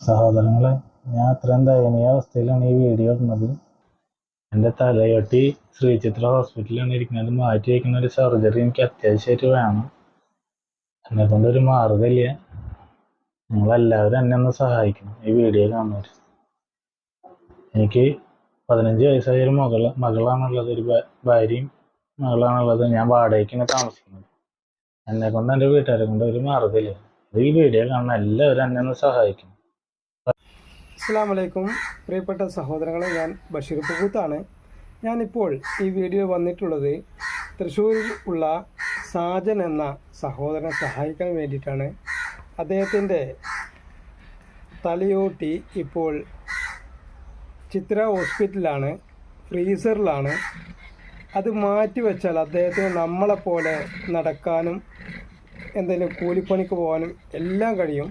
സഹോദരങ്ങളെ, ഞാൻ അത്രയും ദയനീയ അവസ്ഥയിലാണ് ഈ വീഡിയോ ഇടുന്നത്. എൻ്റെ തലയോട്ടി ശ്രീചിത്ര ഹോസ്പിറ്റലിലാണ് ഇരിക്കുന്നത്. മാറ്റി വയ്ക്കുന്ന ഒരു സർജറി എനിക്ക് അത്യാവശ്യമായിട്ട് വേണം. എന്നെ കൊണ്ടൊരു മാർഗമില്ല. നിങ്ങളെല്ലാവരും എന്നെ ഒന്ന് സഹായിക്കണം. ഈ വീഡിയോ കാണുന്നവർ. എനിക്ക് 15 വയസ്സായ ഒരു മകളാണുള്ളത്. ഒരു ഭാര്യയും മകളാണുള്ളത്. ഞാൻ വാടകയ്ക്കാണ് താമസിക്കുന്നത്. എന്നെ കൊണ്ട് എൻ്റെ വീട്ടുകാരെ കൊണ്ട് ഒരു മാർഗമില്ല. ഈ വീഡിയോ കാണുന്ന എല്ലാവരും എന്നെ ഒന്ന് സഹായിക്കണം. അസ്സലാമു അലൈക്കും പ്രിയപ്പെട്ട സഹോദരങ്ങളെ, ഞാൻ ബഷീർ പുകൂത്താണ്. ഞാനിപ്പോൾ ഈ വീഡിയോ വന്നിട്ടുള്ളത് തൃശ്ശൂരിൽ ഉള്ള സാജൻ എന്ന സഹോദരനെ സഹായിക്കാൻ വേണ്ടിയിട്ടാണ്. അദ്ദേഹത്തിൻ്റെ തലയോട്ടി ഇപ്പോൾ ചിത്ര ഹോസ്പിറ്റലിലാണ്, ഫ്രീസറിലാണ്. അത് മാറ്റിവെച്ചാൽ അദ്ദേഹത്തിന് നമ്മളെപ്പോലെ നടക്കാനും എന്തെങ്കിലും കൂലിപ്പണിക്ക് പോകാനും എല്ലാം കഴിയും.